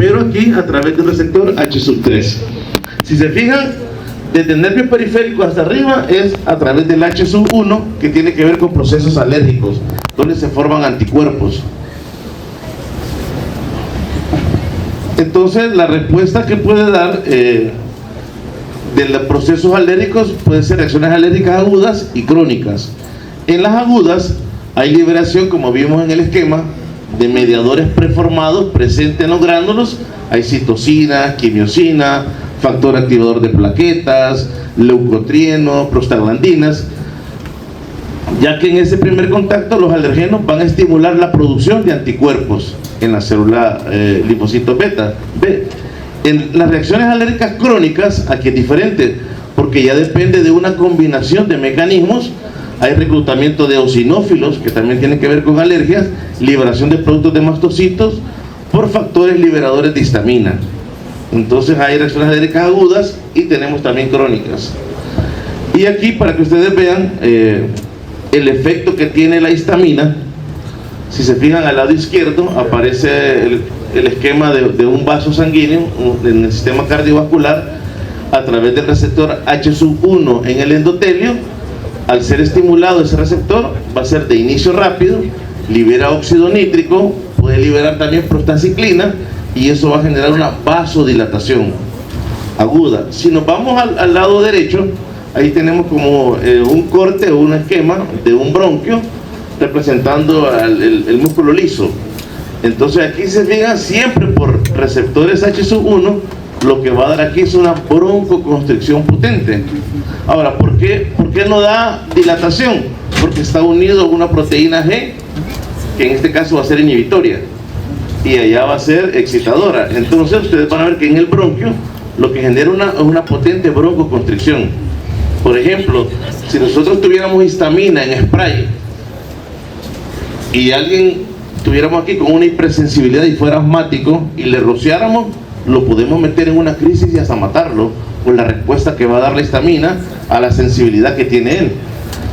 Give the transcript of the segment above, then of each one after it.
pero aquí a través del receptor H3. Si se fijan, desde el nervio periférico hasta arriba es a través del H1, que tiene que ver con procesos alérgicos, donde se forman anticuerpos. Entonces, la respuesta que puede dar de los procesos alérgicos puede ser reacciones alérgicas agudas y crónicas. En las agudas hay liberación, como vimos en el esquema, de mediadores preformados presentes en los gránulos. Hay citocina, quimiosina, factor activador de plaquetas, leucotrieno, prostaglandinas, ya que en ese primer contacto los alergenos van a estimular la producción de anticuerpos en la célula linfocitos beta B. En las reacciones alérgicas crónicas, aquí es diferente, porque ya depende de una combinación de mecanismos. Hay reclutamiento de eosinófilos, que también tienen que ver con alergias, liberación de productos de mastocitos por factores liberadores de histamina. Entonces hay reacciones alérgicas agudas y tenemos también crónicas. Y aquí, para que ustedes vean el efecto que tiene la histamina, si se fijan al lado izquierdo aparece el esquema de un vaso sanguíneo en el sistema cardiovascular a través del receptor H1 en el endotelio. Al ser estimulado ese receptor va a ser de inicio rápido, libera óxido nítrico, puede liberar también prostaciclina, y eso va a generar una vasodilatación aguda. Si nos vamos al lado derecho, ahí tenemos como un corte o un esquema de un bronquio representando el músculo liso. Entonces aquí se fijan siempre por receptores H1, lo que va a dar aquí es una broncoconstricción potente. Ahora, ¿por qué no da dilatación? Porque está unido a una proteína G, que en este caso va a ser inhibitoria, y allá va a ser excitadora. Entonces ustedes van a ver que en el bronquio lo que genera una potente broncoconstricción. Por ejemplo, si nosotros tuviéramos histamina en spray y alguien tuviéramos aquí con una hipersensibilidad y fuera asmático y le rociáramos, lo podemos meter en una crisis y hasta matarlo por la respuesta que va a dar la histamina a la sensibilidad que tiene él.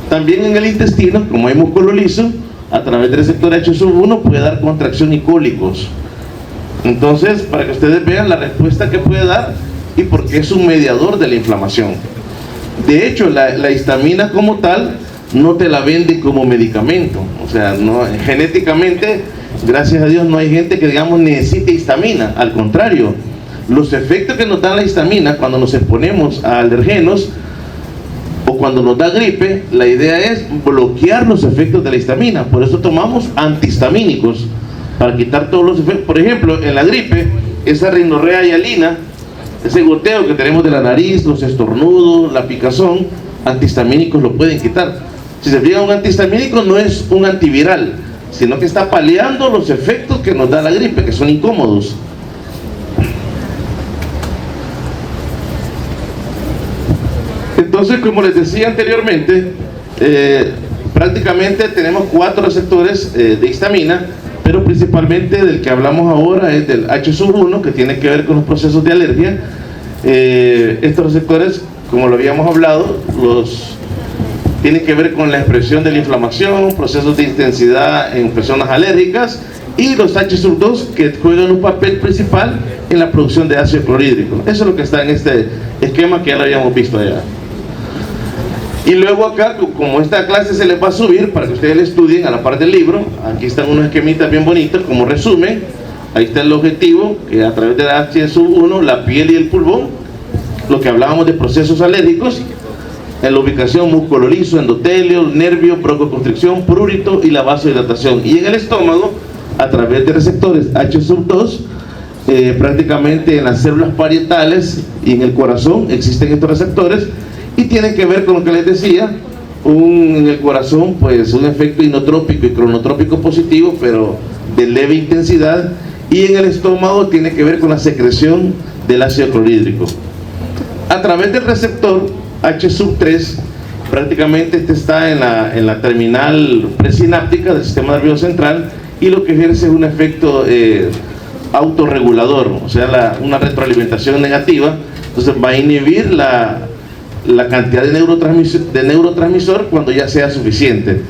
También en el intestino, como hay músculo liso, a través del receptor H1 puede dar contracción y cólicos. Entonces, para que ustedes vean la respuesta que puede dar y por qué es un mediador de la inflamación. De hecho, la histamina como tal no te la venden como medicamento. O sea, no, genéticamente, gracias a Dios, no hay gente que, digamos, necesite histamina. Al contrario, los efectos que nos da la histamina cuando nos exponemos a alergenos o cuando nos da gripe, la idea es bloquear los efectos de la histamina. Por eso tomamos antihistamínicos, para quitar todos los efectos. Por ejemplo, en la gripe, esa rinorrea hialina, ese goteo que tenemos de la nariz, los estornudos, la picazón, antihistamínicos lo pueden quitar. Si se fijan, un antihistamínico no es un antiviral, sino que está paliando los efectos que nos da la gripe, que son incómodos. Entonces, como les decía anteriormente, prácticamente tenemos 4 receptores de histamina, pero principalmente del que hablamos ahora es del H1, que tiene que ver con los procesos de alergia. Estos receptores, como lo habíamos hablado, tienen que ver con la expresión de la inflamación, procesos de intensidad en personas alérgicas, y los H2 que juegan un papel principal en la producción de ácido clorhídrico. Eso es lo que está en este esquema que ya lo habíamos visto allá. Y luego acá, como esta clase se les va a subir para que ustedes la estudien a la par del libro, aquí están unos esquemitas bien bonitos como resumen. Ahí está el objetivo, que a través de la H1, la piel y el pulmón, lo que hablábamos de procesos alérgicos, en la ubicación músculo liso, endotelio, nervio, broncoconstricción, prurito y la vasodilatación. Y en el estómago, a través de receptores H2, prácticamente en las células parietales y en el corazón existen estos receptores, y tienen que ver con lo que les decía, en el corazón pues un efecto inotrópico y cronotrópico positivo, pero de leve intensidad, y en el estómago tiene que ver con la secreción del ácido clorhídrico. A través del receptor H3, prácticamente este está en la terminal presináptica del sistema nervioso central, y lo que ejerce es un efecto autorregulador, o sea, una retroalimentación negativa. Entonces va a inhibir la cantidad de neurotransmisor cuando ya sea suficiente.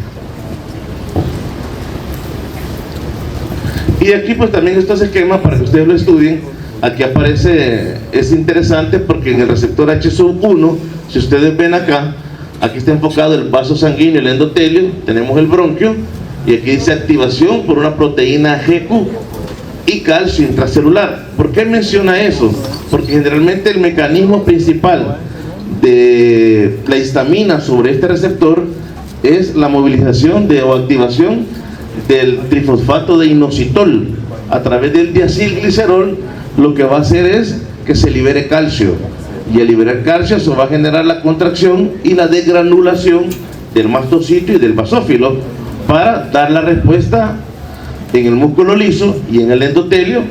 Y Y aquí pues también estos esquemas para que ustedes lo estudien. Aquí aparece, es interesante porque en el receptor H1, si ustedes ven acá, aquí está enfocado el vaso sanguíneo, el endotelio, tenemos el bronquio, y aquí dice activación por una proteína GQ y calcio intracelular. ¿Por qué menciona eso? Porque generalmente el mecanismo principal de la histamina sobre este receptor es la movilización o activación del trifosfato de inositol a través del diacilglicerol. Lo que va a hacer es que se libere calcio, y al liberar calcio eso va a generar la contracción y la desgranulación del mastocito y del basófilo para dar la respuesta en el músculo liso y en el endotelio,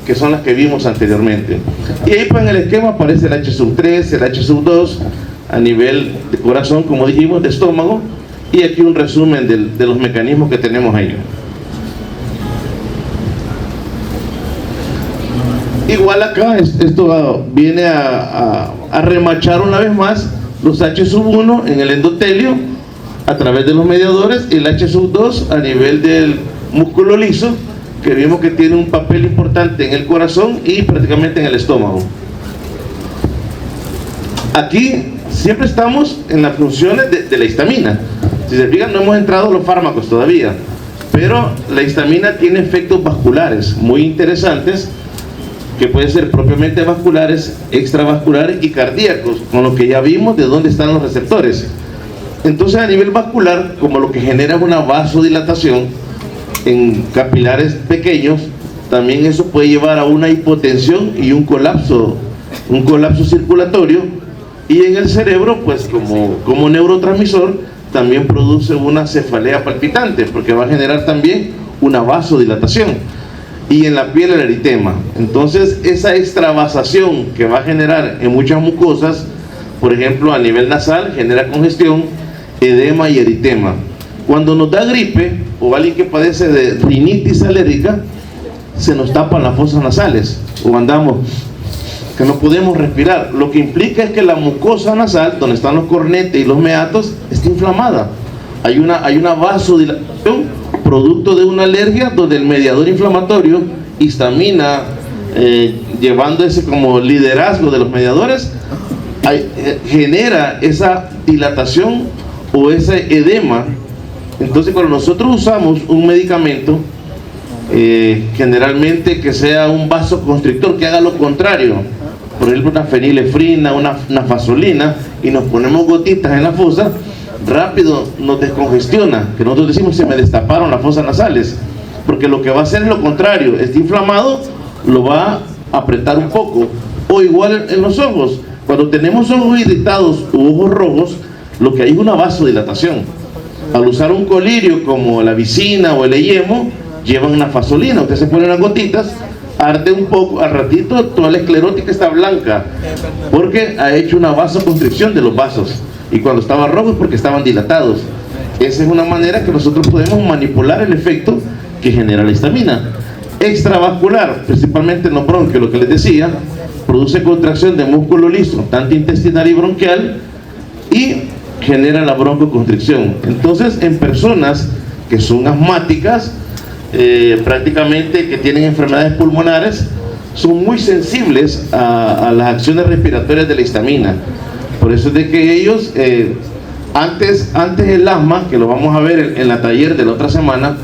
que son las que vimos anteriormente. Y ahí pues en el esquema aparece el H3, el H2 a nivel de corazón, como dijimos, de estómago, y aquí un resumen de los mecanismos que tenemos ahí. Igual acá, esto viene a remachar una vez más los H1 en el endotelio a través de los mediadores, y el H2 a nivel del músculo liso, que vimos que tiene un papel importante en el corazón y prácticamente en el estómago. Aquí siempre estamos en las funciones de la histamina. Si se fijan, no hemos entrado a los fármacos todavía, pero la histamina tiene efectos vasculares muy interesantes, que pueden ser propiamente vasculares, extravasculares y cardíacos, con lo que ya vimos de dónde están los receptores. Entonces a nivel vascular, como lo que genera es una vasodilatación en capilares pequeños, también eso puede llevar a una hipotensión y un colapso circulatorio, y en el cerebro pues como neurotransmisor también produce una cefalea palpitante, porque va a generar también una vasodilatación. Y en la piel el eritema. Entonces esa extravasación que va a generar en muchas mucosas, por ejemplo a nivel nasal, genera congestión, edema y eritema. Cuando nos da gripe o alguien que padece de rinitis alérgica, se nos tapan las fosas nasales o andamos que no podemos respirar. Lo que implica es que la mucosa nasal, donde están los cornetes y los meatos, está inflamada. Hay una vasodilatación producto de una alergia, donde el mediador inflamatorio, histamina, llevando ese como liderazgo de los mediadores, genera esa dilatación o ese edema. Entonces cuando nosotros usamos un medicamento, generalmente que sea un vasoconstrictor, que haga lo contrario, por ejemplo una fenilefrina, una fasolina, y nos ponemos gotitas en la fosa, rápido nos descongestiona, que nosotros decimos se me destaparon las fosas nasales, porque lo que va a hacer es lo contrario, está inflamado, lo va a apretar un poco. O igual en los ojos, cuando tenemos ojos irritados u ojos rojos, lo que hay es una vasodilatación. Al usar un colirio como la vicina o el eyemo, llevan una fasolina, usted se pone unas gotitas, arde un poco, al ratito toda la esclerótica está blanca, porque ha hecho una vasoconstricción de los vasos. Y cuando estaba rojo es porque estaban dilatados. Esa es una manera que nosotros podemos manipular el efecto que genera la histamina. Extravascular, principalmente en los bronquios, lo que les decía, produce contracción de músculo liso, tanto intestinal y bronquial, y genera la broncoconstricción. Entonces, en personas que son asmáticas, prácticamente que tienen enfermedades pulmonares, son muy sensibles a las acciones respiratorias de la histamina. Por eso es de que ellos, antes el asma, que lo vamos a ver en la taller de la otra semana,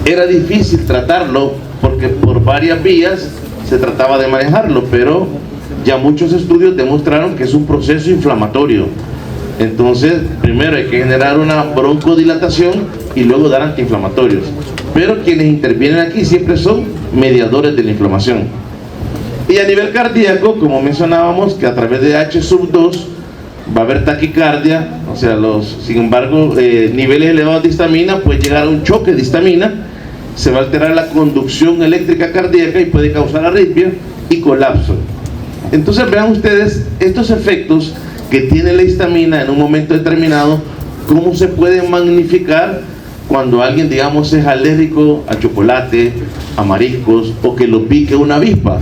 era difícil tratarlo, porque por varias vías se trataba de manejarlo, pero ya muchos estudios demostraron que es un proceso inflamatorio. Entonces, primero hay que generar una broncodilatación y luego dar antiinflamatorios. Pero quienes intervienen aquí siempre son mediadores de la inflamación. Y a nivel cardíaco, como mencionábamos, que a través de H2 va a haber taquicardia, o sea, sin embargo, niveles elevados de histamina puede llegar a un choque de histamina, se va a alterar la conducción eléctrica cardíaca y puede causar arritmia y colapso. Entonces vean ustedes estos efectos que tiene la histamina en un momento determinado, cómo se pueden magnificar cuando alguien, digamos, es alérgico a chocolate, a mariscos, o que lo pique una avispa.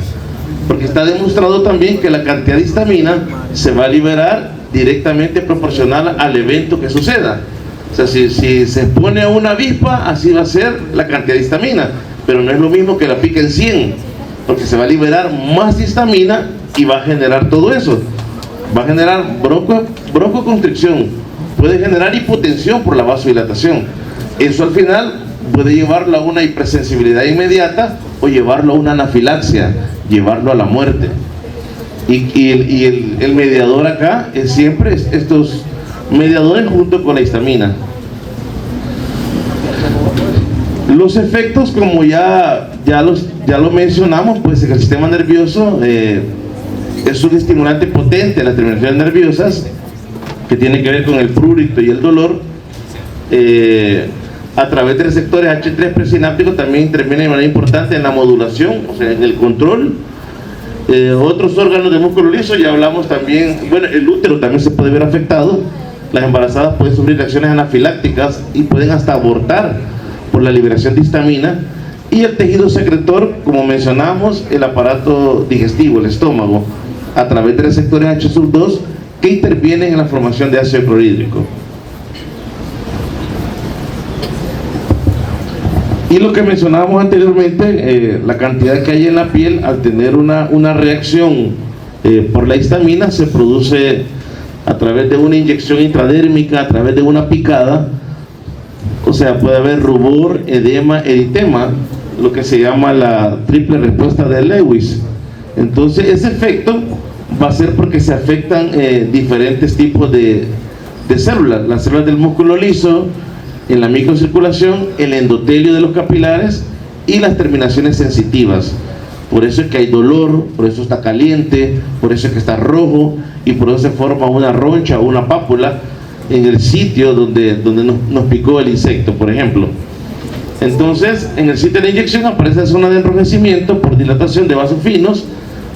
Porque está demostrado también que la cantidad de histamina se va a liberar directamente proporcional al evento que suceda. O sea, si se expone a una avispa, así va a ser la cantidad de histamina, pero no es lo mismo que la piquen 100, porque se va a liberar más histamina y va a generar todo eso. Va a generar broncoconstricción, puede generar hipotensión por la vasodilatación. Eso al final puede llevarlo a una hipersensibilidad inmediata o llevarlo a una anafilaxia, llevarlo a la muerte. Y el mediador acá es siempre estos mediadores junto con la histamina. Los efectos, como ya lo mencionamos, pues el sistema nervioso es un estimulante potente de las terminaciones nerviosas, que tiene que ver con el prurito y el dolor. A través de receptores H3 presinápticos también interviene de manera importante en la modulación, o sea, en el control. Otros órganos del músculo liso, ya hablamos también, bueno, el útero también se puede ver afectado. Las embarazadas pueden sufrir reacciones anafilácticas y pueden hasta abortar por la liberación de histamina. Y el tejido secretor, como mencionamos, el aparato digestivo, el estómago, a través de receptores H2 que intervienen en la formación de ácido clorhídrico. Y lo que mencionábamos anteriormente, la cantidad que hay en la piel, al tener una reacción por la histamina, se produce a través de una inyección intradérmica, a través de una picada. O sea, puede haber rubor, edema, eritema, lo que se llama la triple respuesta de Lewis. Entonces ese efecto va a ser porque se afectan diferentes tipos de células, las células del músculo liso, en la microcirculación, el endotelio de los capilares y las terminaciones sensitivas. Por eso es que hay dolor, por eso está caliente, por eso es que está rojo y por eso se forma una roncha o una pápula en el sitio donde nos picó el insecto, por ejemplo. Entonces, en el sitio de la inyección aparece la zona de enrojecimiento por dilatación de vasos finos,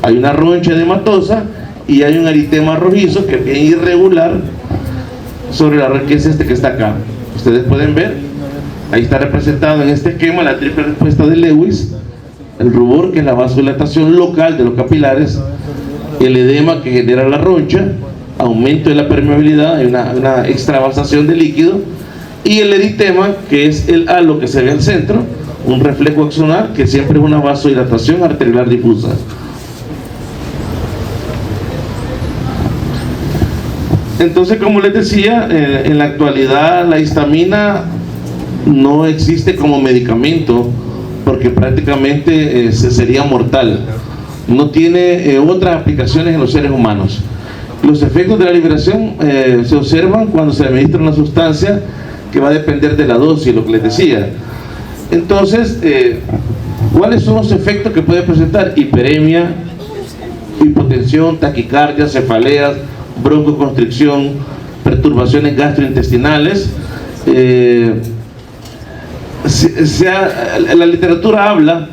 hay una roncha edematosa y hay un eritema rojizo que es bien irregular sobre la red, que es este que está acá. Ustedes pueden ver, ahí está representado en este esquema la triple respuesta de Lewis, el rubor, que es la vasodilatación local de los capilares, el edema que genera la roncha, aumento de la permeabilidad, hay una extravasación de líquido, y el eritema, que es el halo que se ve al centro, un reflejo axonal, que siempre es una vasodilatación arteriolar difusa. Entonces, como les decía, en la actualidad la histamina no existe como medicamento porque prácticamente sería mortal. No tiene otras aplicaciones en los seres humanos. Los efectos de la liberación se observan cuando se administra una sustancia que va a depender de la dosis, lo que les decía. Entonces, ¿cuáles son los efectos que puede presentar? Hiperemia, hipotensión, taquicardia, cefaleas, broncoconstricción, perturbaciones gastrointestinales. La literatura habla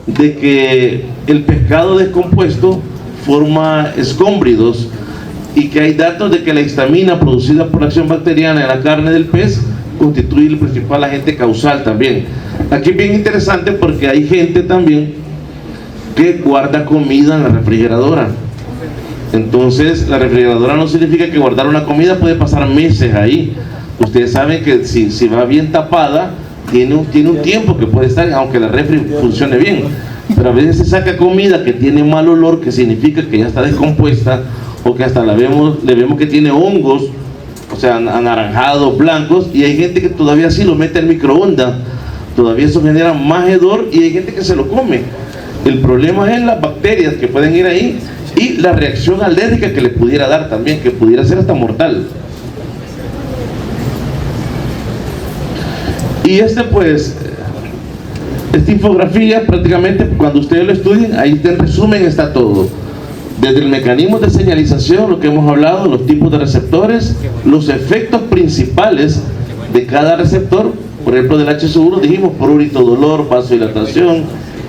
de que el pescado descompuesto forma escómbridos y que hay datos de que la histamina producida por acción bacteriana en la carne del pez constituye el principal agente causal también. Aquí es bien interesante porque hay gente también que guarda comida en la refrigeradora. Entonces, la refrigeradora no significa que guardar una comida puede pasar meses ahí. Ustedes saben que si va bien tapada, tiene un tiempo que puede estar, aunque la refri funcione bien. Pero a veces se saca comida que tiene mal olor, que significa que ya está descompuesta, o que hasta le vemos que tiene hongos, o sea, anaranjados, blancos, y hay gente que todavía sí lo mete al microondas. Todavía eso genera más hedor y hay gente que se lo come. El problema es las bacterias que pueden ir ahí y la reacción alérgica que le pudiera dar también, que pudiera ser hasta mortal. Y esta infografía, prácticamente cuando ustedes lo estudien, ahí en resumen está todo. Desde el mecanismo de señalización, lo que hemos hablado, los tipos de receptores, los efectos principales de cada receptor. Por ejemplo, del H1 dijimos prurito, dolor, vasodilatación,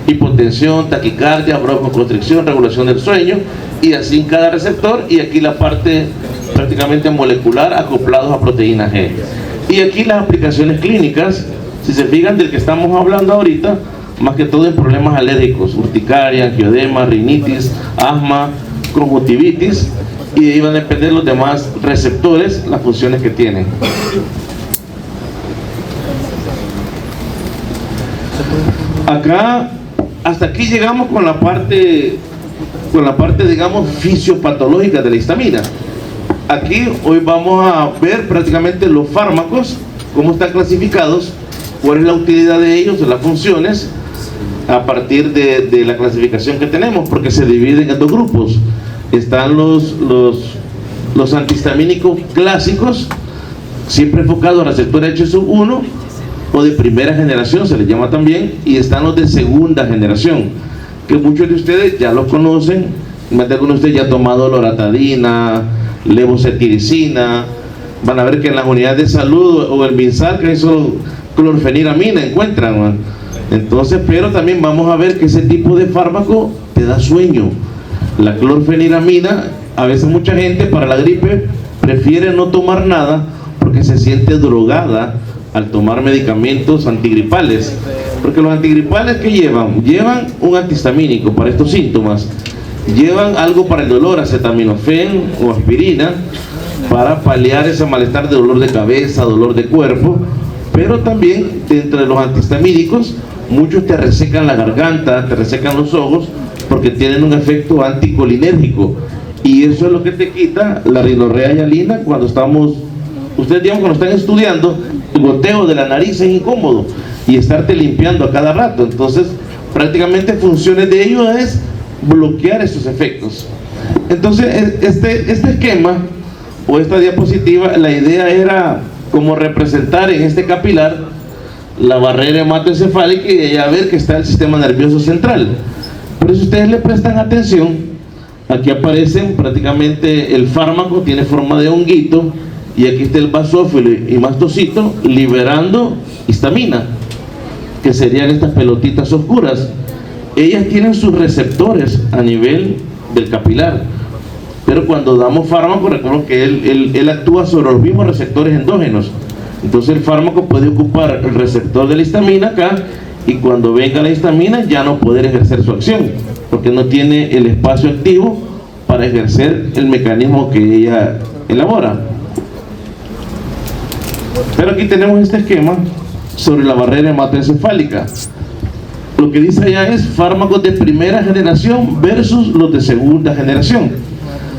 hipotensión, taquicardia, broncoconstricción, regulación del sueño, y así en cada receptor. Y aquí la parte prácticamente molecular, acoplados a proteína G. Y aquí las aplicaciones clínicas, si se fijan, del que estamos hablando ahorita, más que todo en problemas alérgicos, urticaria, angioedema, rinitis, asma, conjuntivitis, y de ahí van a depender los demás receptores, las funciones que tienen. acá, hasta aquí llegamos con la parte, digamos, fisiopatológica de la histamina. Aquí hoy vamos a ver prácticamente los fármacos, cómo están clasificados, cuál es la utilidad de ellos, las funciones, a partir de la clasificación que tenemos, porque se dividen en dos grupos. Están los antihistamínicos clásicos, siempre enfocados al receptor H1 o de primera generación, se les llama también, y están los de segunda generación, que muchos de ustedes ya los conocen. Más de algunos de ustedes ya han tomado loratadina, levocetiricina. Van a ver que en las unidades de salud o el MinSal que hay solo clorfeniramina encuentran, ¿no? Entonces, pero también vamos a ver que ese tipo de fármaco te da sueño. La clorfeniramina, a veces mucha gente para la gripe prefiere no tomar nada porque se siente drogada al tomar medicamentos antigripales, porque los antigripales que llevan un antihistamínico para estos síntomas, llevan algo para el dolor, acetaminofén o aspirina, para paliar ese malestar de dolor de cabeza, dolor de cuerpo. Pero también dentro de los antihistamínicos, muchos te resecan la garganta, te resecan los ojos, porque tienen un efecto anticolinérgico, y eso es lo que te quita la rinorrea hialina cuando estamos, ustedes digamos cuando están estudiando, el goteo de la nariz es incómodo y estarte limpiando a cada rato. Entonces prácticamente funciones de ello es bloquear esos efectos. Entonces este esquema o esta diapositiva, la idea era como representar en este capilar la barrera hematoencefálica y ya ver que está el sistema nervioso central. Pero si ustedes le prestan atención, aquí aparecen prácticamente el fármaco, tiene forma de honguito, y aquí está el basófilo y mastocito liberando histamina, que serían estas pelotitas oscuras. Ellas tienen sus receptores a nivel del capilar, pero cuando damos fármaco, recuerden que él actúa sobre los mismos receptores endógenos. Entonces el fármaco puede ocupar el receptor de la histamina acá, y cuando venga la histamina ya no poder ejercer su acción, porque no tiene el espacio activo para ejercer el mecanismo que ella elabora. Pero aquí tenemos este esquema sobre la barrera hematoencefálica. Lo que dice allá es fármacos de primera generación versus los de segunda generación.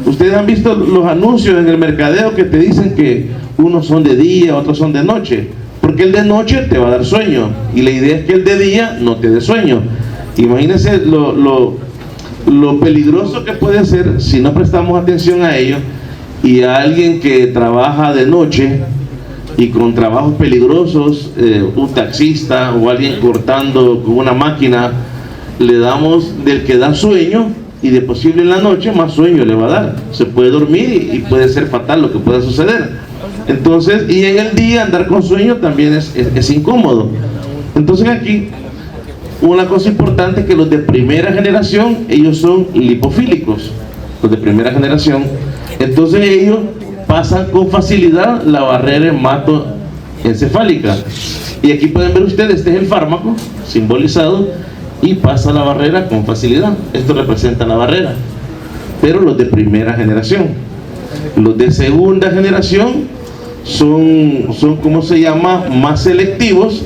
Ustedes han visto los anuncios en el mercadeo que te dicen que unos son de día, otros son de noche, porque el de noche te va a dar sueño, y la idea es que el de día no te dé sueño. Imagínense lo peligroso que puede ser si no prestamos atención a ello, y a alguien que trabaja de noche y con trabajos peligrosos, un taxista o alguien cortando con una máquina, le damos del que da sueño, y de posible en la noche más sueño le va a dar, se puede dormir y puede ser fatal lo que pueda suceder. Entonces, y en el día andar con sueño también es incómodo. Entonces aquí una cosa importante es que los de primera generación, ellos son lipofílicos, los de primera generación. Entonces ellos pasan con facilidad la barrera hematoencefálica, y aquí pueden ver ustedes, este es el fármaco simbolizado, y pasa la barrera con facilidad. Esto representa la barrera. Pero los de primera generación, los de segunda generación son ¿cómo se llama?, más selectivos,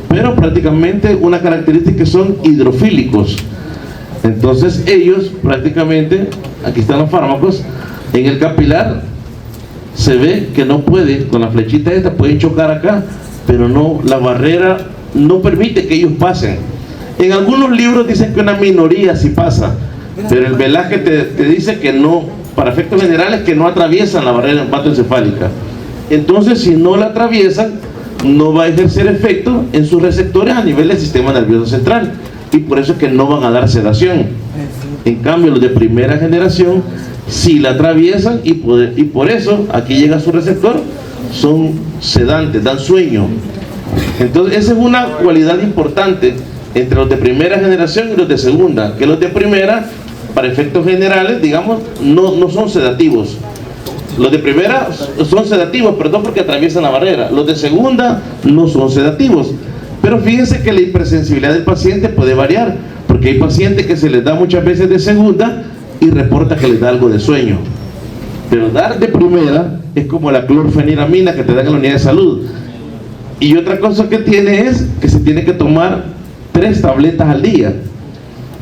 pero prácticamente una característica que son hidrofílicos. Entonces ellos prácticamente, aquí están los fármacos, en el capilar se ve que no puede, con la flechita esta pueden chocar acá, pero no, la barrera no permite que ellos pasen. En algunos libros dicen que una minoría sí pasa, pero el Velázquez te dice que no, para efectos generales, que no atraviesan la barrera hematoencefálica. Entonces, si no la atraviesan, no va a ejercer efecto en sus receptores a nivel del sistema nervioso central, y por eso es que no van a dar sedación. En cambio, los de primera generación sí la atraviesan, y por eso aquí llega su receptor, son sedantes, dan sueño. Entonces esa es una cualidad importante entre los de primera generación y los de segunda, que los de primera, para efectos generales, digamos, no son sedativos. Los de primera son sedativos, pero no porque atraviesan la barrera. Los de segunda no son sedativos. Pero fíjense que la hipersensibilidad del paciente puede variar, porque hay pacientes que se les da muchas veces de segunda y reporta que les da algo de sueño. Pero dar de primera es como la clorfeniramina que te dan en la unidad de salud. Y otra cosa que tiene es que se tiene que tomar 3 tabletas al día,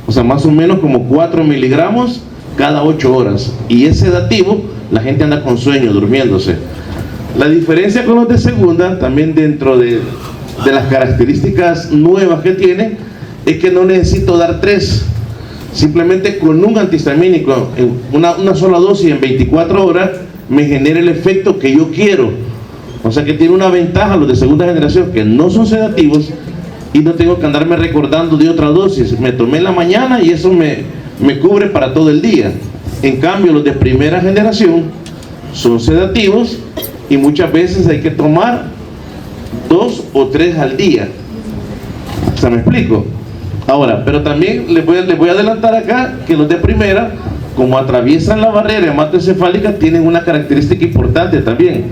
o sea, más o menos como 4 miligramos cada 8 horas, y es sedativo. La gente anda con sueño, durmiéndose. La diferencia con los de segunda, también dentro de las características nuevas que tiene, es que no necesito dar 3. Simplemente con un antihistamínico, una sola dosis en 24 horas, me genera el efecto que yo quiero. O sea que tiene una ventaja los de segunda generación, que no son sedativos y no tengo que andarme recordando de otra dosis. Me tomé en la mañana y eso me cubre para todo el día. En cambio, los de primera generación son sedativos y muchas veces hay que tomar 2 o 3 al día. O sea, ¿me explico? Ahora, pero también les voy a adelantar acá que los de primera, como atraviesan la barrera hematoencefálica, tienen una característica importante también.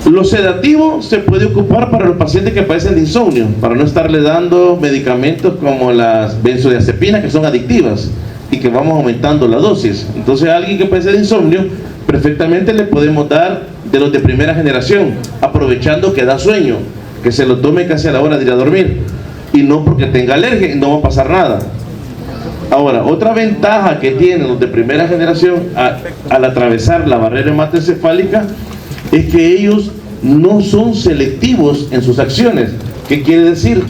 Lo sedativo se puede ocupar para los pacientes que padecen de insomnio, para no estarle dando medicamentos como las benzodiazepinas, que son adictivas y que vamos aumentando la dosis. Entonces a alguien que padece de insomnio, perfectamente le podemos dar de los de primera generación, aprovechando que da sueño, que se lo tome casi a la hora de ir a dormir, y no porque tenga alergia y no va a pasar nada. Ahora, otra ventaja que tienen los de primera generación al atravesar la barrera hematoencefálica es que ellos no son selectivos en sus acciones. ¿Qué quiere decir?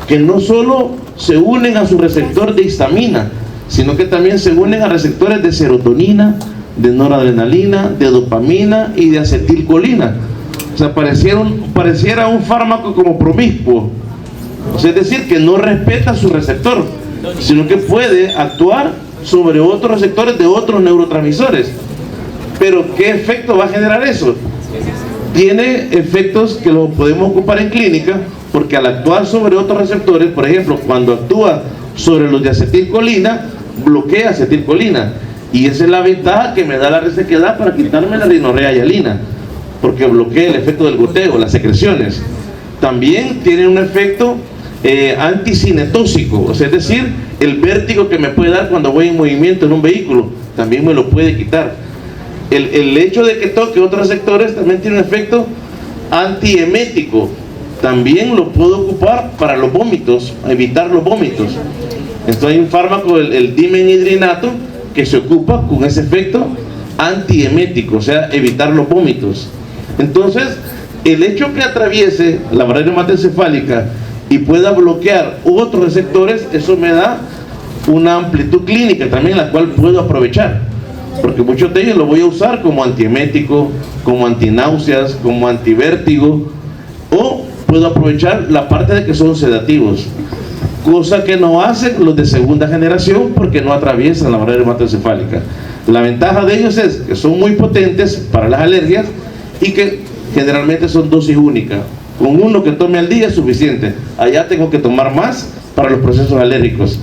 Que no solo se unen a su receptor de histamina, sino que también se unen a receptores de serotonina, de noradrenalina, de dopamina y de acetilcolina. O sea, pareciera un fármaco como promiscuo. O sea, es decir, que no respeta su receptor, sino que puede actuar sobre otros receptores de otros neurotransmisores. Pero ¿qué efecto va a generar eso? Tiene efectos que los podemos ocupar en clínica, porque al actuar sobre otros receptores, por ejemplo, cuando actúa sobre los de acetilcolina, bloquea acetilcolina, y esa es la ventaja que me da la resequedad para quitarme la rinorrea hialina, porque bloquea el efecto del goteo, las secreciones. También tiene un efecto anticinetóxico, o sea, es decir, el vértigo que me puede dar cuando voy en movimiento en un vehículo, también me lo puede quitar. El hecho de que toque otros sectores también tiene un efecto antiemético, también lo puedo ocupar para los vómitos, evitar los vómitos. Entonces hay un fármaco, el dimenhidrinato, que se ocupa con ese efecto antiemético, o sea, evitar los vómitos. Entonces, el hecho que atraviese la barrera hematoencefálica y pueda bloquear otros receptores, eso me da una amplitud clínica también, la cual puedo aprovechar, porque muchos de ellos lo voy a usar como antiemético, como antináuseas, como antivértigo, o puedo aprovechar la parte de que son sedativos, cosa que no hacen los de segunda generación porque no atraviesan la barrera hematoencefálica. La ventaja de ellos es que son muy potentes para las alergias y que generalmente son dosis únicas. Con uno que tome al día es suficiente. Allá tengo que tomar más para los procesos alérgicos.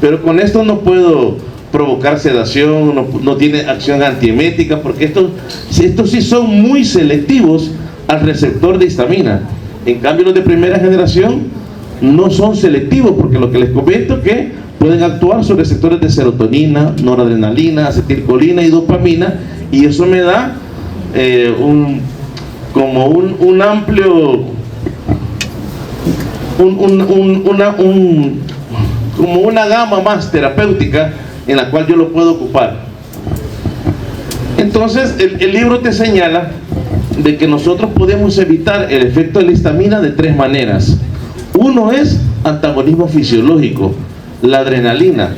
Pero con esto no puedo provocar sedación, no tiene acción antiemética, porque estos sí son muy selectivos al receptor de histamina. En cambio, los de primera generación no son selectivos, porque lo que les comento es que pueden actuar sobre receptores de serotonina, noradrenalina, acetilcolina y dopamina, y eso me da un amplio, como una gama más terapéutica en la cual yo lo puedo ocupar. Entonces el libro te señala de que nosotros podemos evitar el efecto de la histamina de 3 maneras. Uno es antagonismo fisiológico, la adrenalina.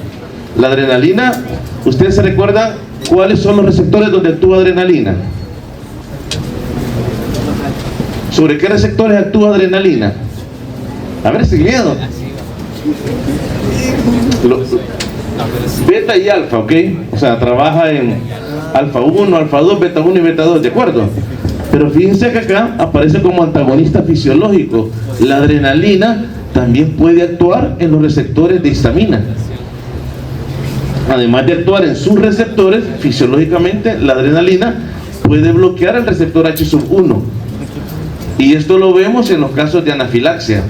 La adrenalina, ¿ustedes se recuerdan cuáles son los receptores donde actúa adrenalina? ¿Sobre qué receptores actúa adrenalina? A ver, sin miedo. Beta y alfa, ¿ok? O sea, trabaja en alfa 1, alfa 2, beta 1 y beta 2, ¿de acuerdo? Pero fíjense que acá aparece como antagonista fisiológico. La adrenalina también puede actuar en los receptores de histamina. Además de actuar en sus receptores, fisiológicamente la adrenalina puede bloquear el receptor H1. Y esto lo vemos en los casos de anafilaxia.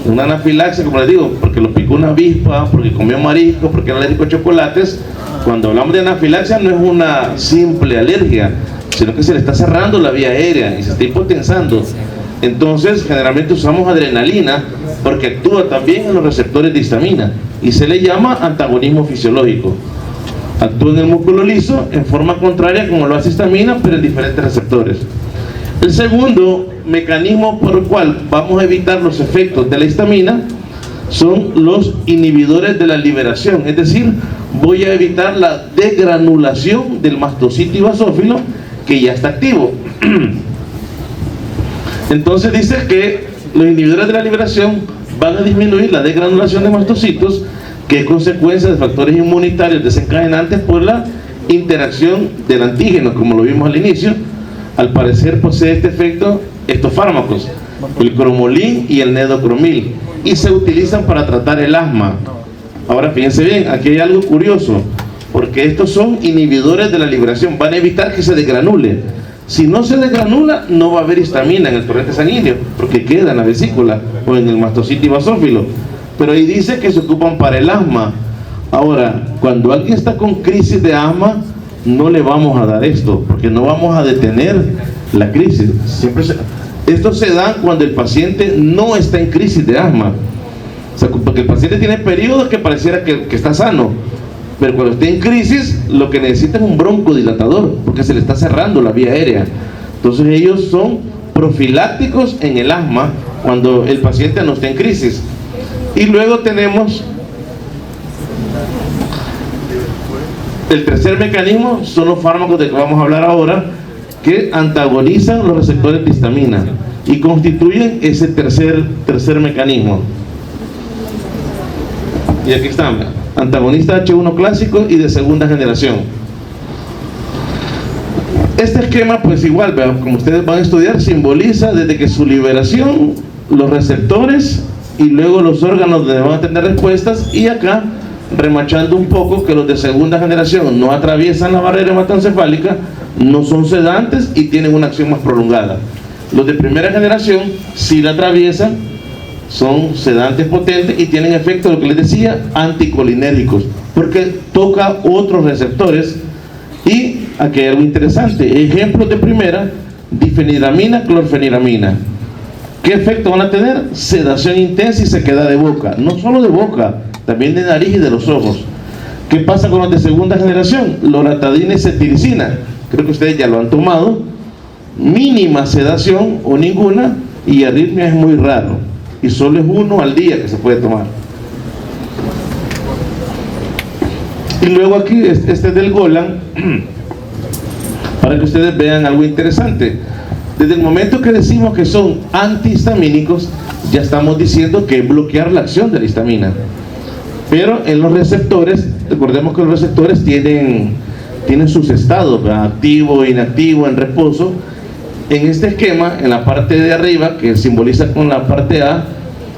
Una anafilaxia, como les digo, porque lo picó una avispa, porque comió marisco, porque era alérgico a chocolates. Cuando hablamos de anafilaxia no es una simple alergia, sino que se le está cerrando la vía aérea y se está hipotensando. Entonces, generalmente usamos adrenalina porque actúa también en los receptores de histamina y se le llama antagonismo fisiológico. Actúa en el músculo liso en forma contraria como lo hace histamina, pero en diferentes receptores. El segundo mecanismo por el cual vamos a evitar los efectos de la histamina son los inhibidores de la liberación, es decir, voy a evitar la degranulación del mastocito y basófilo que ya está activo. Entonces dice que los inhibidores de la liberación van a disminuir la degranulación de mastocitos, que es consecuencia de factores inmunitarios desencadenantes por la interacción del antígeno, como lo vimos al inicio. Al parecer posee este efecto estos fármacos, el cromolin y el nedocromil, y se utilizan para tratar el asma. Ahora fíjense bien, aquí hay algo curioso, porque estos son inhibidores de la liberación, van a evitar que se desgranule. Si no se desgranula, no va a haber histamina en el torrente sanguíneo, porque queda en la vesícula o en el mastocito y basófilo. Pero ahí dice que se ocupan para el asma. Ahora, cuando alguien está con crisis de asma, no le vamos a dar esto, porque no vamos a detener la crisis. Esto se da cuando el paciente no está en crisis de asma. O sea, porque el paciente tiene periodos que pareciera que está sano, pero cuando esté en crisis, lo que necesita es un broncodilatador, porque se le está cerrando la vía aérea. Entonces ellos son profilácticos en el asma cuando el paciente no está en crisis. Y luego tenemos el tercer mecanismo, son los fármacos de que vamos a hablar ahora, que antagonizan los receptores de histamina y constituyen ese tercer mecanismo. Y aquí están, antagonistas H1 clásicos y de segunda generación. Este esquema, pues igual, como ustedes van a estudiar, simboliza desde que su liberación, los receptores y luego los órganos donde van a tener respuestas, y acá remachando un poco que los de segunda generación no atraviesan la barrera hematoencefálica, no son sedantes y tienen una acción más prolongada. Los de primera generación sí la atraviesan, son sedantes potentes y tienen efectos, lo que les decía, anticolinérgicos, porque toca otros receptores. Y aquí hay algo interesante, ejemplos de primera: difeniramina, clorfeniramina. ¿Qué efecto van a tener? Sedación intensa y sequedad de boca, no solo de boca, también de nariz y de los ojos. ¿Qué pasa con los de segunda generación? Loratadina y cetiricina, creo que ustedes ya lo han tomado, mínima sedación o ninguna, y arritmia es muy raro, y solo es uno al día que se puede tomar. Y luego aquí, este es del Golan, para que ustedes vean algo interesante. Desde el momento que decimos que son antihistamínicos, ya estamos diciendo que es bloquear la acción de la histamina. Pero en los receptores, recordemos que los receptores tienen sus estados, ¿verdad? Activo, inactivo, en reposo. En este esquema, en la parte de arriba, que simboliza con la parte A,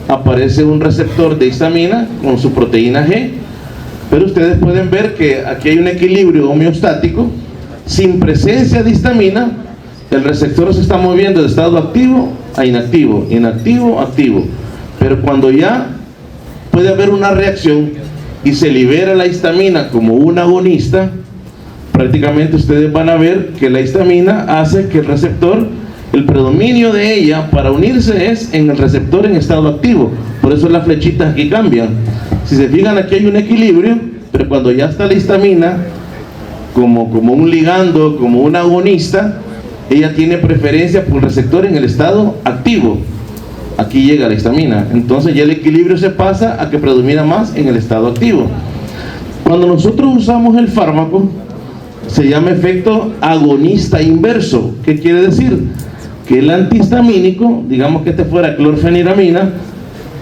aparece un receptor de histamina con su proteína G. Pero ustedes pueden ver que aquí hay un equilibrio homeostático. Sin presencia de histamina, el receptor se está moviendo de estado activo a inactivo, inactivo, activo. Pero cuando ya puede haber una reacción y se libera la histamina como un agonista, prácticamente ustedes van a ver que la histamina hace que el receptor, el predominio de ella para unirse es en el receptor en estado activo. Por eso las flechitas aquí cambian. Si se fijan, aquí hay un equilibrio, pero cuando ya está la histamina como un ligando, como un agonista, ella tiene preferencia por el receptor en el estado activo. Aquí llega la histamina, entonces ya el equilibrio se pasa a que predomina más en el estado activo. Cuando nosotros usamos el fármaco, se llama efecto agonista inverso. ¿Qué quiere decir? Que el antihistamínico, digamos que este fuera clorfeniramina,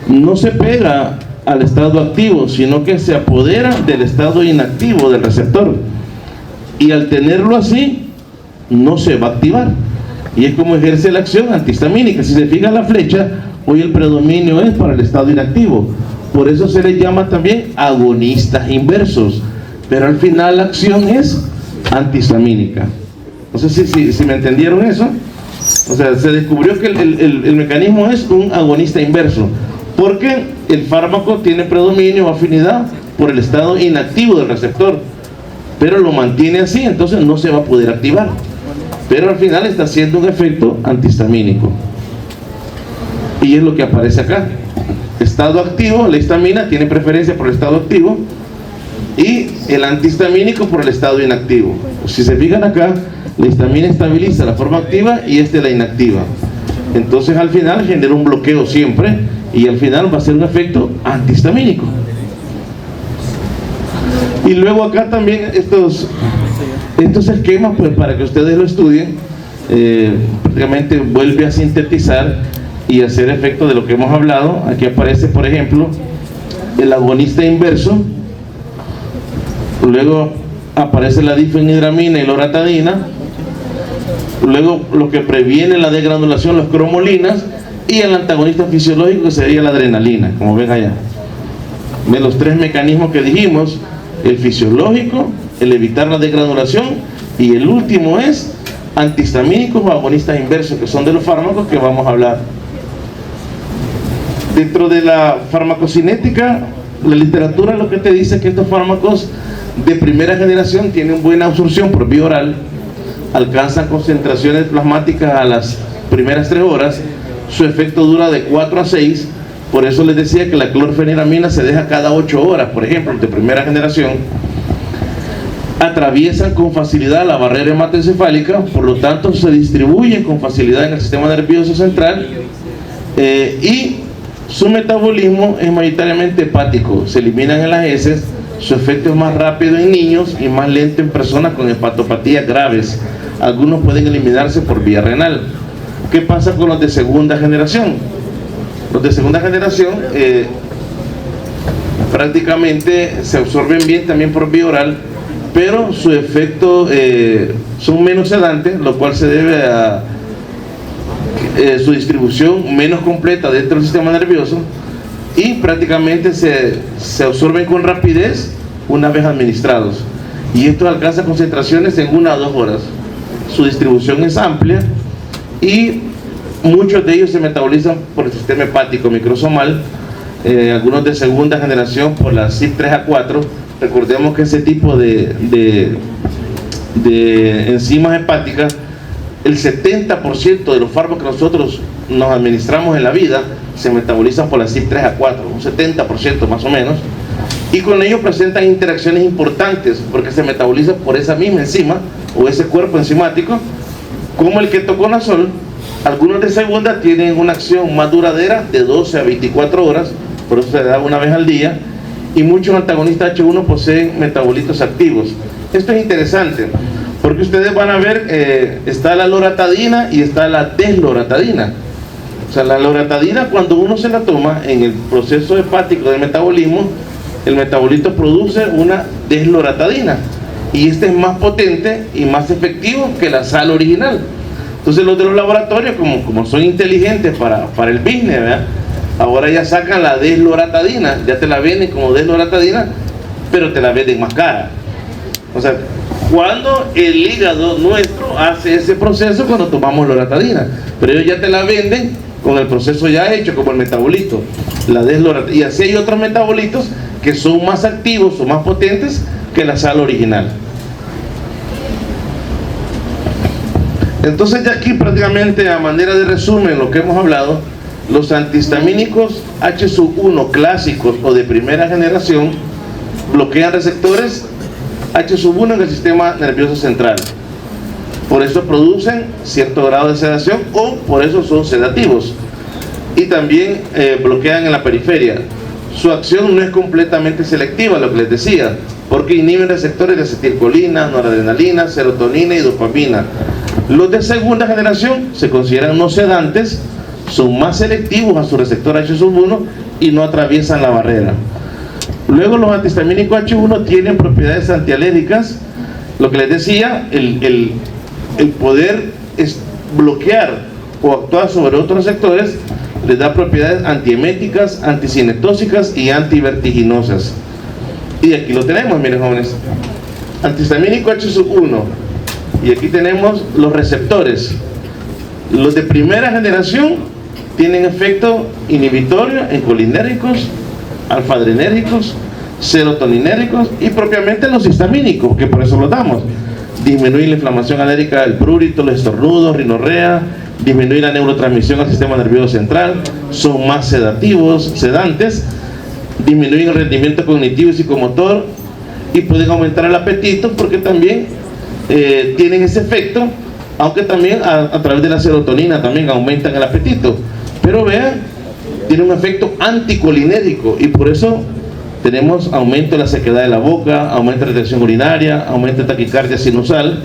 no se pega al estado activo, sino que se apodera del estado inactivo del receptor, y al tenerlo así no se va a activar, y es como ejerce la acción antihistamínica. Si se fija la flecha, hoy el predominio es para el estado inactivo, por eso se les llama también agonistas inversos, pero al final la acción es antihistamínica. No sé si me entendieron eso. O sea, se descubrió que el mecanismo es un agonista inverso, porque el fármaco tiene predominio o afinidad por el estado inactivo del receptor, pero lo mantiene así, entonces no se va a poder activar, pero al final está haciendo un efecto antihistamínico. y es lo que aparece acá. Estado activo, la histamina tiene preferencia por el estado activo y el antihistamínico por el estado inactivo. Si se fijan acá, la histamina estabiliza la forma activa y la inactiva. Entonces al final genera un bloqueo siempre y al final va a ser un efecto antihistamínico. Y luego acá también estos esquemas, pues para que ustedes lo estudien, prácticamente vuelve a sintetizar y hacer efecto de lo que hemos hablado. Aquí aparece, por ejemplo, el agonista inverso, luego aparece la difenhidramina y loratadina, luego lo que previene la degranulación, las cromolinas, y el antagonista fisiológico, que sería la adrenalina, como ven allá. De los tres mecanismos que dijimos, el fisiológico, el evitar la degranulación, y el último es antihistamínicos o agonistas inversos, que son de los fármacos que vamos a hablar. Dentro de la farmacocinética, la literatura lo que te dice es que estos fármacos de primera generación tienen buena absorción por vía oral, alcanzan concentraciones plasmáticas a las primeras 3 horas, su efecto dura de 4 a 6, por eso les decía que la clorfeniramina se deja cada 8 horas, por ejemplo, de primera generación. Atraviesan con facilidad la barrera hematoencefálica, por lo tanto se distribuyen con facilidad en el sistema nervioso central, y su metabolismo es mayoritariamente hepático, se eliminan en las heces. Su efecto es más rápido en niños y más lento en personas con hepatopatías graves. Algunos pueden eliminarse por vía renal. ¿Qué pasa con los de segunda generación? Los de segunda generación prácticamente se absorben bien también por vía oral, pero su efecto son menos sedantes, lo cual se debe a su distribución menos completa dentro del sistema nervioso, y prácticamente se absorben con rapidez una vez administrados, y esto alcanza concentraciones en 1 a 2 horas. Su distribución es amplia y muchos de ellos se metabolizan por el sistema hepático microsomal, algunos de segunda generación por la CYP3A4. Recordemos que ese tipo de enzimas hepáticas, el 70% de los fármacos que nosotros nos administramos en la vida se metabolizan por la CYP3A4, un 70% más o menos, y con ellos presentan interacciones importantes porque se metabolizan por esa misma enzima o ese cuerpo enzimático, como el ketoconazol. Algunos de segunda tienen una acción más duradera de 12 a 24 horas, por eso se da una vez al día, y muchos antagonistas H1 poseen metabolitos activos. Esto es interesante porque ustedes van a ver, está la loratadina y está la desloratadina. O sea, la loratadina, cuando uno se la toma en el proceso hepático de metabolismo, el metabolito produce una desloratadina, y este es más potente y más efectivo que la sal original. Entonces los de los laboratorios, como son inteligentes para el business, ¿verdad?, ahora ya sacan la desloratadina, ya te la venden como desloratadina, pero te la venden más cara. O sea, cuando el hígado nuestro hace ese proceso cuando tomamos loratadina, pero ellos ya te la venden con el proceso ya hecho, como el metabolito, la desloratadina. Y así hay otros metabolitos que son más activos o más potentes que la sal original. Entonces ya aquí prácticamente a manera de resumen lo que hemos hablado, los antihistamínicos H1 clásicos o de primera generación bloquean receptores H1 en el sistema nervioso central. Por eso producen cierto grado de sedación, o por eso son sedativos, y también bloquean en la periferia. Su acción no es completamente selectiva, lo que les decía, porque inhiben receptores de acetilcolina, noradrenalina, serotonina y dopamina. Los de segunda generación se consideran no sedantes, son más selectivos a su receptor H1 y no atraviesan la barrera. Luego los antihistamínicos H1 tienen propiedades antialérgicas. Lo que les decía, el poder es bloquear o actuar sobre otros receptores les da propiedades antieméticas, anticinetóxicas y antivertiginosas. Y aquí lo tenemos, miren jóvenes, antihistamínico H1, y aquí tenemos los receptores. Los de primera generación tienen efecto inhibitorio en colinérgicos, alfa-adrenérgicos, serotoninérgicos y propiamente los histamínicos, que por eso los damos. Disminuyen la inflamación alérgica del prurito, los estornudos, rinorrea, disminuye la neurotransmisión al sistema nervioso central, son más sedantes, disminuyen el rendimiento cognitivo y psicomotor y pueden aumentar el apetito porque también tienen ese efecto, aunque también a través de la serotonina también aumentan el apetito. Pero vean, tiene un efecto anticolinérgico y por eso tenemos aumento de la sequedad de la boca, aumento de la retención urinaria, aumento de taquicardia sinusal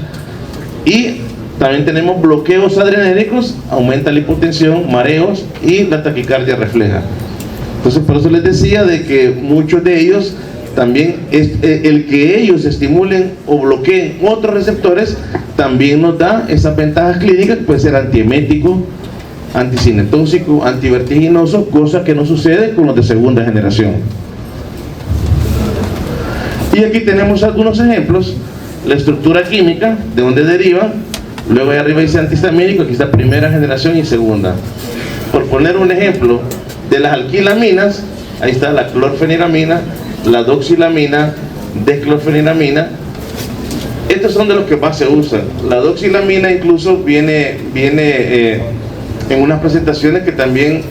y también tenemos bloqueos adrenérgicos, aumenta la hipotensión, mareos y la taquicardia refleja. Entonces por eso les decía de que muchos de ellos también el que ellos estimulen o bloqueen otros receptores también nos da esas ventajas clínicas que puede ser antiemético, anticinetóxico, antivertiginoso, cosa que no sucede con los de segunda generación. Y aquí tenemos algunos ejemplos, la estructura química, de donde deriva, luego ahí arriba dice antihistamínico, aquí está primera generación y segunda. Por poner un ejemplo, de las alquilaminas, ahí está la clorfeniramina, la doxilamina, desclorfeniramina. Estos son de los que más se usan. La doxilamina incluso viene en unas presentaciones que también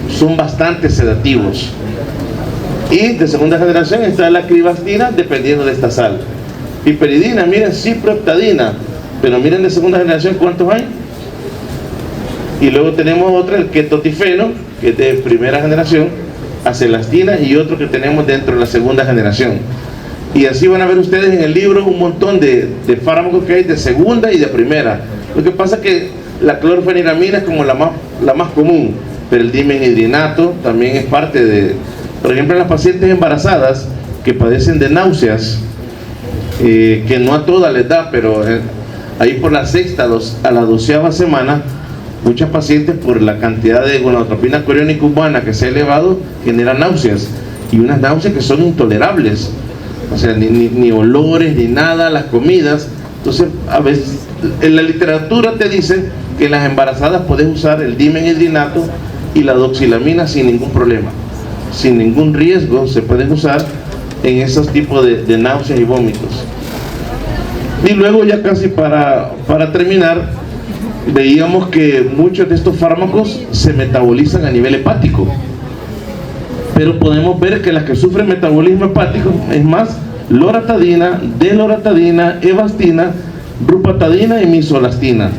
son bastante sedativos. Y de segunda generación está la cribastina, dependiendo de esta sal. Piperidina, miren, ciproheptadina, pero miren de segunda generación cuántos hay. Y luego tenemos otra, el ketotifeno, que es de primera generación, acelastina, y otro que tenemos dentro de la segunda generación. Y así van a ver ustedes en el libro un montón de fármacos que hay de segunda y de primera. Lo que pasa es que la clorfeniramina es como la más común, pero el dimenhidrinato también es parte de, por ejemplo, en las pacientes embarazadas que padecen de náuseas, que no a todas les da, pero ahí por la sexta a la 12ª semana, muchas pacientes por la cantidad de gonadotropina coriónica humana que se ha elevado generan náuseas, y unas náuseas que son intolerables, o sea, ni olores ni nada, las comidas. Entonces a veces en la literatura te dice que en las embarazadas puedes usar el dimenhidrinato y la doxilamina sin ningún problema, sin ningún riesgo se pueden usar en esos tipos de náuseas y vómitos. Y luego ya casi para terminar, veíamos que muchos de estos fármacos se metabolizan a nivel hepático, pero podemos ver que las que sufren metabolismo hepático es más loratadina, deloratadina, evastina, rupatadina y misolastina.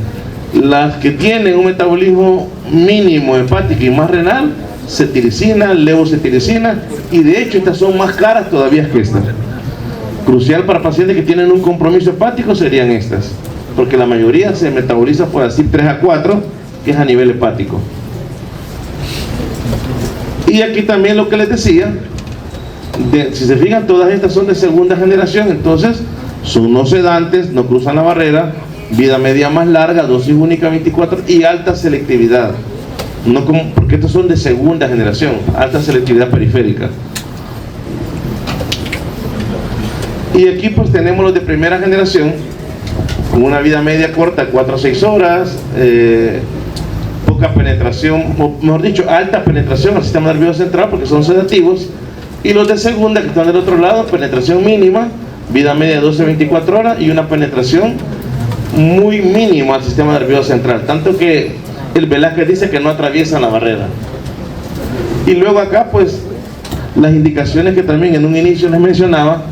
Las que tienen un metabolismo mínimo hepático y más renal, cetiricina, levocetiricina, y de hecho estas son más caras todavía que estas. Crucial para pacientes que tienen un compromiso hepático serían estas, porque la mayoría se metaboliza por así 3 a 4, que es a nivel hepático. Y aquí también lo que les decía, si se fijan, todas estas son de segunda generación, entonces son no sedantes, no cruzan la barrera, vida media más larga, dosis única 24 y alta selectividad. No como, porque estos son de segunda generación, alta selectividad periférica. Y aquí pues tenemos los de primera generación, con una vida media corta, 4 a 6 horas, poca penetración, o mejor dicho, alta penetración al sistema nervioso central porque son sedativos. Y los de segunda, que están del otro lado, penetración mínima, vida media de 12 a 24 horas y una penetración muy mínima al sistema nervioso central, tanto que el Velázquez dice que no atraviesan la barrera. Y luego acá pues las indicaciones que también en un inicio les mencionaba,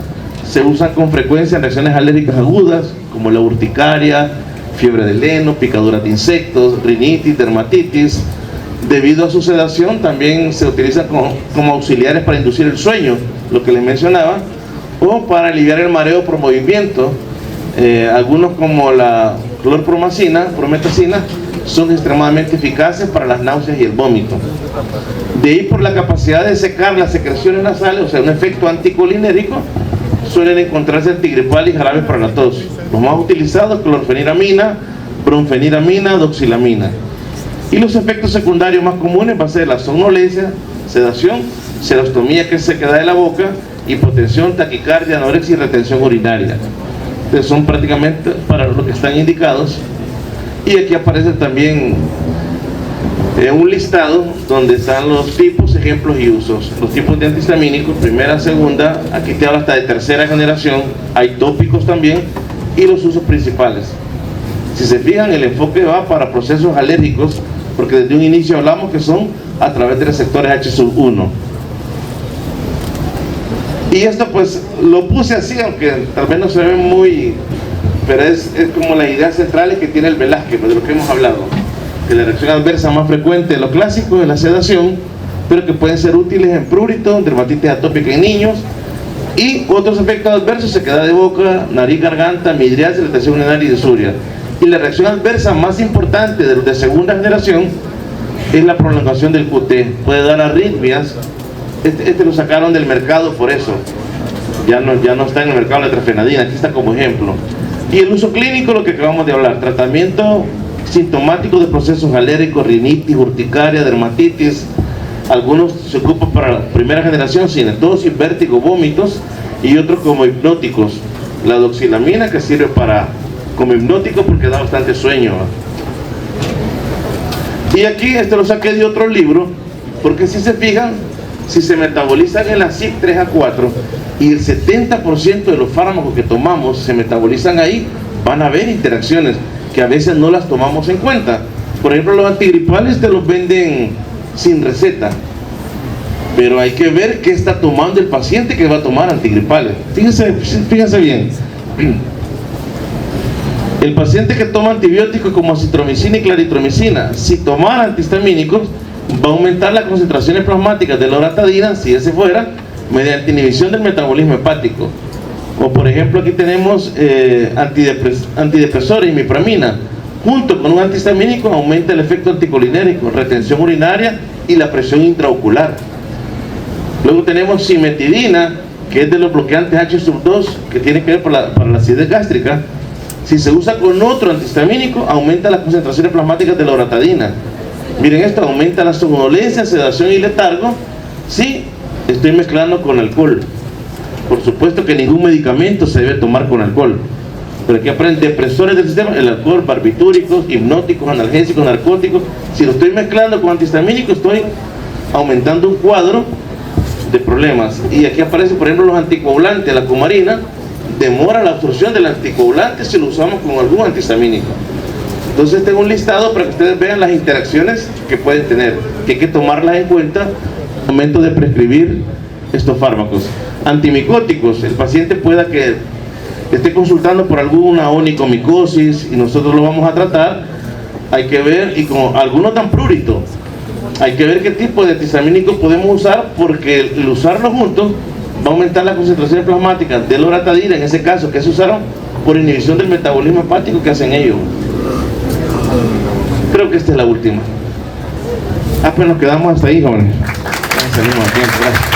se usan con frecuencia en reacciones alérgicas agudas como la urticaria, fiebre del heno, picaduras de insectos, rinitis, dermatitis. Debido a su sedación también se utilizan como auxiliares para inducir el sueño, lo que les mencionaba, o para aliviar el mareo por movimiento. Algunos como la prometacina son extremadamente eficaces para las náuseas y el vómito. De ahí, por la capacidad de secar las secreciones nasales, o sea, un efecto anticolinérico, suelen encontrarse antigripales y jarabes para la tos. Los más utilizados: clorfeniramina, bromfeniramina, doxilamina. Y los efectos secundarios más comunes va a ser la somnolencia, sedación, serostomía, que es sequedad de la boca, hipotensión, taquicardia, anorexia y retención urinaria. Entonces son prácticamente para los que están indicados. Y aquí aparece también un listado donde están los tipos, ejemplos y usos. Los tipos de antihistamínicos, primera, segunda, aquí te habla hasta de tercera generación, hay tópicos también, y los usos principales. Si se fijan, el enfoque va para procesos alérgicos, porque desde un inicio hablamos que son a través de receptores H1. Y esto pues lo puse así, aunque tal vez no se ve muy, pero es como las ideas centrales que tiene el Velázquez, de lo que hemos hablado, que la reacción adversa más frecuente de lo clásico es la sedación, pero que pueden ser útiles en prurito, dermatitis atópica en niños, y otros efectos adversos, sequedad de boca, nariz, garganta, midriasis, irritación urinaria y disuria. Y la reacción adversa más importante de los de segunda generación es la prolongación del QT. Puede dar arritmias. Este lo sacaron del mercado por eso. Ya no está en el mercado la trafenadina, aquí está como ejemplo. Y el uso clínico, lo que acabamos de hablar, tratamiento sintomático de procesos alérgicos, rinitis, urticaria, dermatitis. Algunos se ocupan para la primera generación, cinetosis, vértigo, vómitos, y otros como hipnóticos. La doxilamina, que sirve como hipnótico porque da bastante sueño. Y aquí lo saqué de otro libro, porque si se fijan, si se metabolizan en la CYP3A4 y el 70% de los fármacos que tomamos se metabolizan ahí, van a haber interacciones que a veces no las tomamos en cuenta. Por ejemplo, los antigripales te los venden sin receta, pero hay que ver qué está tomando el paciente que va a tomar antigripales. Fíjense bien. El paciente que toma antibióticos como acitromicina y claritromicina, si tomara antihistamínicos, va a aumentar las concentraciones plasmáticas de loratadina, si ese fuera, mediante inhibición del metabolismo hepático. O por ejemplo, aquí tenemos antidepresores, imipramina. Junto con un antihistamínico aumenta el efecto anticolinérico, retención urinaria y la presión intraocular. Luego tenemos cimetidina, que es de los bloqueantes H2, que tiene que ver para la acidez gástrica. Si se usa con otro antihistamínico, aumenta las concentraciones plasmáticas de loratadina. Miren esto, aumenta la somnolencia, sedación y letargo si estoy mezclando con alcohol. Por supuesto que ningún medicamento se debe tomar con alcohol, pero aquí aprenden depresores del sistema, el alcohol, barbitúricos, hipnóticos, analgésicos, narcóticos. Si lo estoy mezclando con antihistamínicos, estoy aumentando un cuadro de problemas. Y aquí aparece, por ejemplo, los anticoagulantes. La cumarina demora la absorción del anticoagulante si lo usamos con algún antihistamínico. Entonces tengo un listado para que ustedes vean las interacciones que pueden tener, que hay que tomarlas en cuenta al momento de prescribir estos fármacos. Antimicóticos, el paciente pueda que esté consultando por alguna onicomicosis y nosotros lo vamos a tratar. Hay que ver, y con algunos dan prurito, hay que ver qué tipo de antihistamínico podemos usar, porque el usarlos juntos va a aumentar las concentraciones plasmáticas de loratadina, en ese caso, que se usaron por inhibición del metabolismo hepático que hacen ellos. Creo que esta es la última. Pues nos quedamos hasta ahí, jóvenes. Salimos a tiempo, gracias.